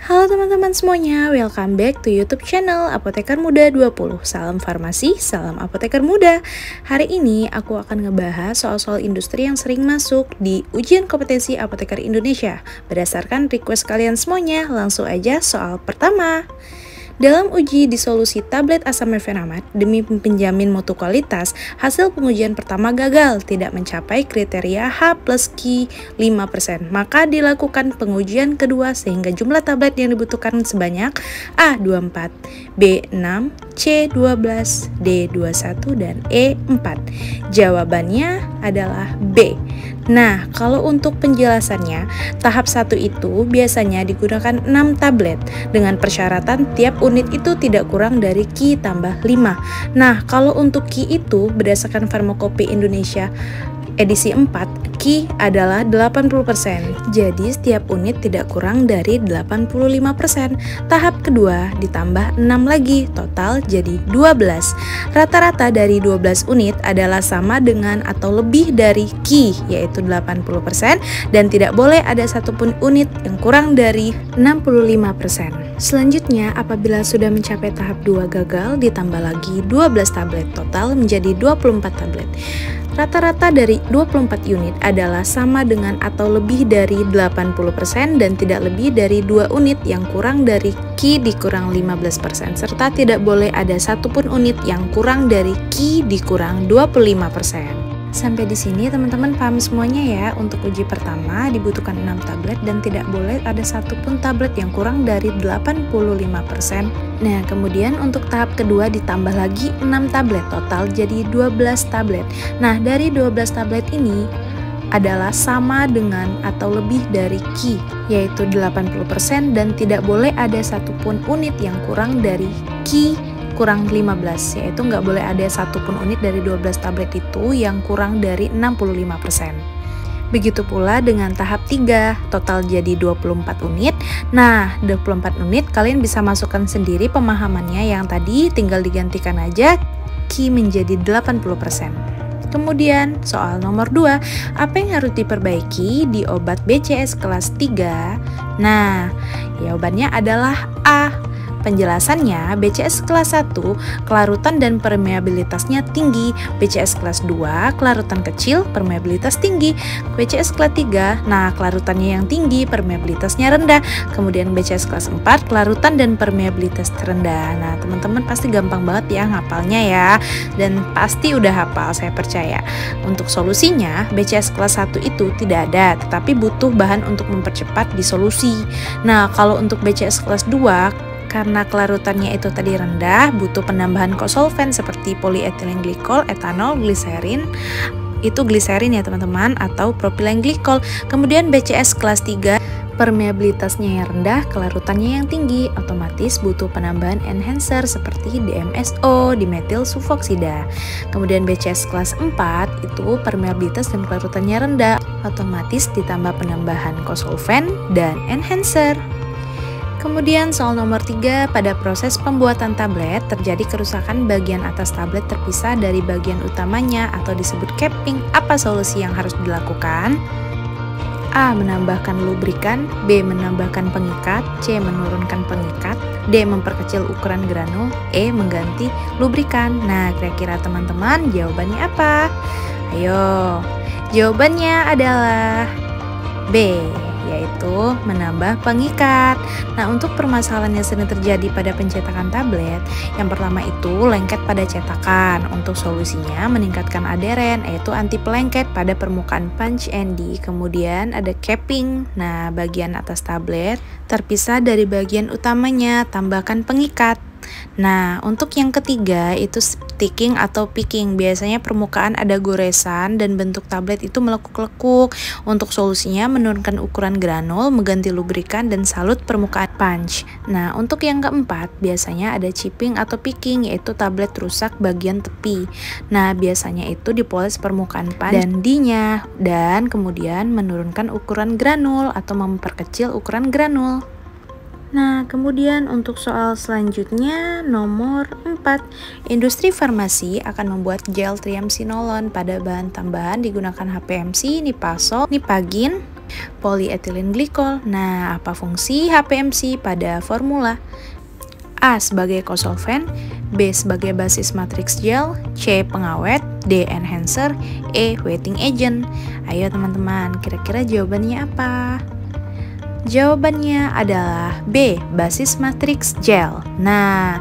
Halo teman-teman semuanya, welcome back to YouTube channel Apoteker Muda 20. Salam farmasi, salam apoteker muda. Hari ini aku akan ngebahas soal-soal industri yang sering masuk di ujian kompetensi apoteker Indonesia. Berdasarkan request kalian semuanya, langsung aja soal pertama. Dalam uji disolusi tablet asam mefenamat demi penjamin mutu kualitas, hasil pengujian pertama gagal, tidak mencapai kriteria H plus Q 5%. Maka dilakukan pengujian kedua sehingga jumlah tablet yang dibutuhkan sebanyak A24, B6, C12, D21, dan E4. Jawabannya adalah B. Nah, kalau untuk penjelasannya, tahap 1 itu biasanya digunakan 6 tablet dengan persyaratan tiap unit itu tidak kurang dari Q tambah 5. Nah, kalau untuk Q itu berdasarkan Farmakope Indonesia edisi 4, Q adalah 80%. Jadi setiap unit tidak kurang dari 85%. Tahap kedua ditambah 6 lagi, total jadi 12. Rata-rata dari 12 unit adalah sama dengan atau lebih dari Q, yaitu 80%, dan tidak boleh ada satupun unit yang kurang dari 65%. Selanjutnya, apabila sudah mencapai tahap 2 gagal, ditambah lagi 12 tablet, total menjadi 24 tablet. Rata-rata dari 24 unit adalah sama dengan atau lebih dari 80% dan tidak lebih dari 2 unit yang kurang dari Q dikurang 15%, serta tidak boleh ada satupun unit yang kurang dari Q dikurang 25%. Sampai di sini teman-teman paham semuanya ya. Untuk uji pertama dibutuhkan 6 tablet dan tidak boleh ada satupun tablet yang kurang dari 85%. Nah, kemudian untuk tahap kedua ditambah lagi 6 tablet, total jadi 12 tablet. Nah, dari 12 tablet ini adalah sama dengan atau lebih dari Q, yaitu 80%, dan tidak boleh ada satupun unit yang kurang dari Q kurang 15, yaitu nggak boleh ada satupun unit dari 12 tablet itu yang kurang dari 65%. Begitu pula dengan tahap 3, total jadi 24 unit. Nah, 24 unit kalian bisa masukkan sendiri pemahamannya, yang tadi tinggal digantikan aja Q menjadi 80%. Kemudian soal nomor 2, apa yang harus diperbaiki di obat BCS kelas 3? Nah, jawabannya adalah A. Penjelasannya, BCS kelas 1 kelarutan dan permeabilitasnya tinggi, BCS kelas 2 kelarutan kecil, permeabilitas tinggi, BCS kelas 3, nah kelarutannya yang tinggi, permeabilitasnya rendah, kemudian BCS kelas 4 kelarutan dan permeabilitas rendah. Nah, teman-teman pasti gampang banget ya ngapalnya ya, dan pasti udah hafal, saya percaya. Untuk solusinya, BCS kelas 1 itu tidak ada, tetapi butuh bahan untuk mempercepat disolusi. Nah, kalau untuk BCS kelas 2, karena kelarutannya itu tadi rendah, butuh penambahan kosolven seperti polyethylene glycol, etanol, gliserin. Itu gliserin ya teman-teman, atau propylene glycol. Kemudian BCS kelas 3, permeabilitasnya yang rendah, kelarutannya yang tinggi, otomatis butuh penambahan enhancer seperti DMSO, dimetil sulfoksida. Kemudian BCS kelas 4 itu permeabilitas dan kelarutannya rendah, otomatis ditambah penambahan kosolven dan enhancer. Kemudian soal nomor 3, pada proses pembuatan tablet terjadi kerusakan bagian atas tablet terpisah dari bagian utamanya atau disebut capping. Apa solusi yang harus dilakukan? A. Menambahkan lubrikan, B. Menambahkan pengikat, C. Menurunkan pengikat, D. Memperkecil ukuran granul, E. Mengganti lubrikan. Nah, kira-kira teman-teman jawabannya apa? Ayo, jawabannya adalah B, yaitu menambah pengikat. Nah, untuk permasalahan yang sering terjadi pada pencetakan tablet, yang pertama itu lengket pada cetakan. Untuk solusinya meningkatkan aderen, yaitu anti pelengket pada permukaan punch ND. Kemudian ada capping. Nah, bagian atas tablet terpisah dari bagian utamanya, tambahkan pengikat. Nah, untuk yang ketiga itu sticking atau picking. Biasanya permukaan ada goresan dan bentuk tablet itu melekuk-lekuk. Untuk solusinya menurunkan ukuran granul, mengganti lubrikan, dan salut permukaan punch. Nah, untuk yang keempat biasanya ada chipping atau picking, yaitu tablet rusak bagian tepi. Nah, biasanya itu dipoles permukaan punch dan D-nya, dan kemudian menurunkan ukuran granul atau memperkecil ukuran granul. Nah, kemudian untuk soal selanjutnya nomor 4, industri farmasi akan membuat gel triamcinolone pada bahan tambahan digunakan HPMC, Nipasol, Nipagin, Polyethylene glycol. Nah, apa fungsi HPMC pada formula? A sebagai kosolven, B sebagai basis matrix gel, C pengawet, D enhancer, E wetting agent. Ayo teman-teman, kira-kira jawabannya apa? Jawabannya adalah B, basis matrix gel. Nah,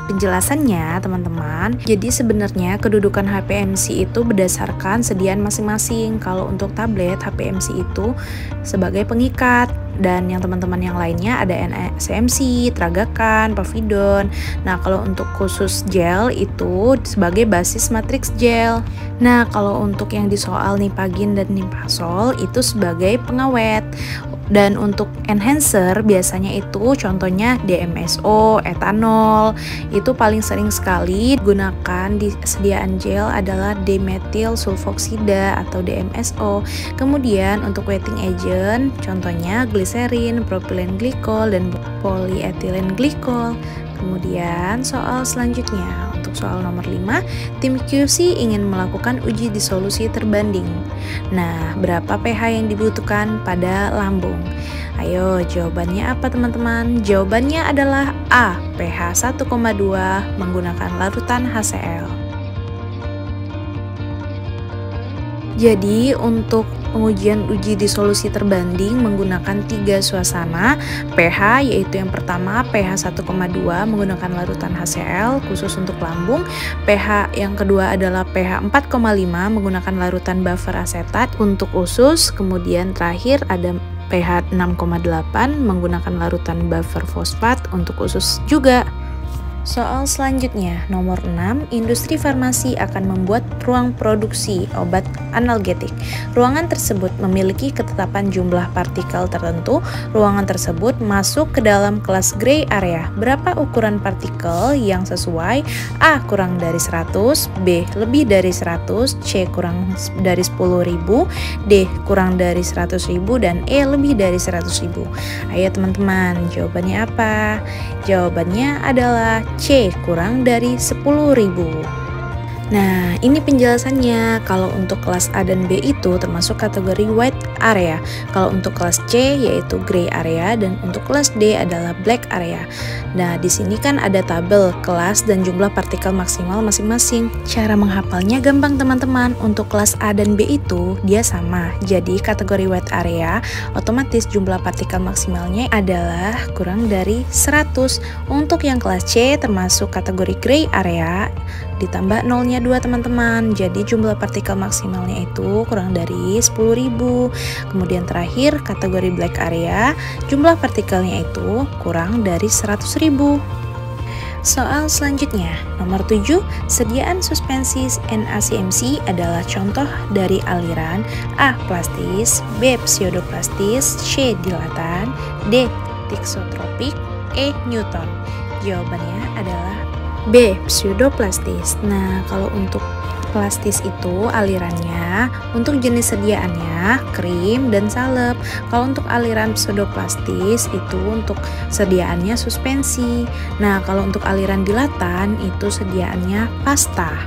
penjelasannya teman-teman, jadi sebenarnya kedudukan HPMC itu berdasarkan sediaan masing-masing. Kalau untuk tablet, HPMC itu sebagai pengikat, dan yang teman-teman yang lainnya ada NCMC, Tragakan, Povidone. Nah, kalau untuk khusus gel itu sebagai basis matrix gel. Nah, kalau untuk yang di soal Nipagin dan Nipasol itu sebagai pengawet. Dan untuk enhancer biasanya itu contohnya DMSO, etanol. Itu paling sering sekali digunakan di sediaan gel adalah dimethyl sulfoksida atau DMSO. Kemudian untuk wetting agent contohnya gliserin, propylene glycol, dan polyethylene glycol. Kemudian soal selanjutnya, untuk soal nomor 5, tim QC ingin melakukan uji disolusi terbanding. Nah, berapa pH yang dibutuhkan pada lambung? Ayo, jawabannya apa teman-teman? Jawabannya adalah A, pH 1,2 menggunakan larutan HCl. Jadi untuk pengujian uji disolusi terbanding menggunakan 3 suasana pH, yaitu yang pertama pH 1,2 menggunakan larutan HCl khusus untuk lambung, pH yang kedua adalah pH 4,5 menggunakan larutan buffer asetat untuk usus, kemudian terakhir ada pH 6,8 menggunakan larutan buffer fosfat untuk usus juga. Soal selanjutnya, nomor 6, industri farmasi akan membuat ruang produksi obat analgetik. Ruangan tersebut memiliki ketetapan jumlah partikel tertentu. Ruangan tersebut masuk ke dalam kelas gray area. Berapa ukuran partikel yang sesuai? A. Kurang dari 100, B. Lebih dari 100, C. Kurang dari 10.000, D. Kurang dari 100.000, dan E. Lebih dari 100.000. Ayo teman-teman, jawabannya apa? Jawabannya adalah C, kurang dari 10.000. Nah, ini penjelasannya. Kalau untuk kelas A dan B itu termasuk kategori white area. Kalau untuk kelas C yaitu gray area, dan untuk kelas D adalah black area. Nah, di sini kan ada tabel kelas dan jumlah partikel maksimal masing-masing. Cara menghafalnya gampang teman-teman. Untuk kelas A dan B itu dia sama. Jadi kategori white area otomatis jumlah partikel maksimalnya adalah kurang dari 100. Untuk yang kelas C termasuk kategori gray area ditambah nolnya 2 teman-teman, jadi jumlah partikel maksimalnya itu kurang dari 10.000. Kemudian terakhir kategori black area, jumlah partikelnya itu kurang dari 100.000. Soal selanjutnya, nomor 7, sediaan suspensi NaCMC adalah contoh dari aliran A. Plastis, B. Pseudoplastis, C. Dilatan, D. Thixotropik, E. Newton. Jawabannya adalah B. Pseudoplastis. Nah, kalau untuk plastis itu alirannya untuk jenis sediaannya krim dan salep. Kalau untuk aliran pseudoplastis itu untuk sediaannya suspensi. Nah, kalau untuk aliran dilatan itu sediaannya pasta.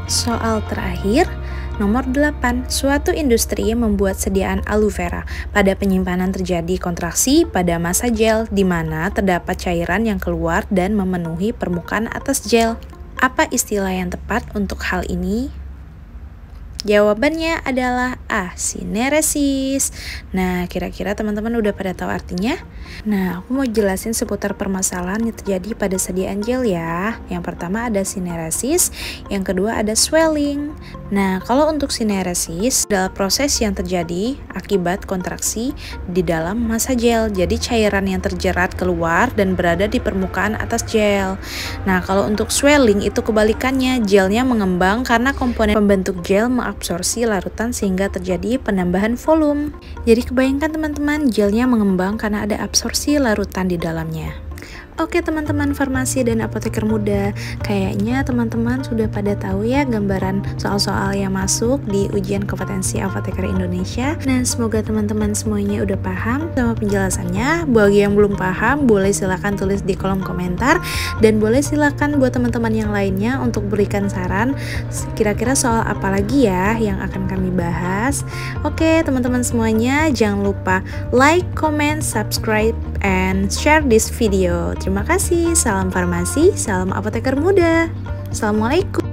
Soal terakhir, nomor 8, suatu industri membuat sediaan aloe vera. Pada penyimpanan terjadi kontraksi pada massa gel di mana terdapat cairan yang keluar dan memenuhi permukaan atas gel. Apa istilah yang tepat untuk hal ini? Jawabannya adalah A. Sineresis. Nah, kira-kira teman-teman udah pada tahu artinya? Nah, aku mau jelasin seputar permasalahan yang terjadi pada sediaan gel ya. Yang pertama ada sineresis, yang kedua ada swelling. Nah, kalau untuk sineresis adalah proses yang terjadi akibat kontraksi di dalam massa gel. Jadi cairan yang terjerat keluar dan berada di permukaan atas gel. Nah, kalau untuk swelling itu kebalikannya, gelnya mengembang karena komponen pembentuk gel absorpsi larutan sehingga terjadi penambahan volume. Jadi kebayangkan teman-teman, gelnya mengembang karena ada absorpsi larutan di dalamnya. Oke teman-teman farmasi dan apoteker muda, kayaknya teman-teman sudah pada tahu ya gambaran soal-soal yang masuk di ujian kompetensi apoteker Indonesia. Nah, semoga teman-teman semuanya udah paham sama penjelasannya. Bagi yang belum paham, boleh silahkan tulis di kolom komentar, dan boleh silahkan buat teman-teman yang lainnya untuk berikan saran kira-kira soal apa lagi ya yang akan kami bahas. Oke teman-teman semuanya, jangan lupa like, comment, subscribe, and share this video. Terima kasih. Salam farmasi, salam apoteker muda. Assalamualaikum.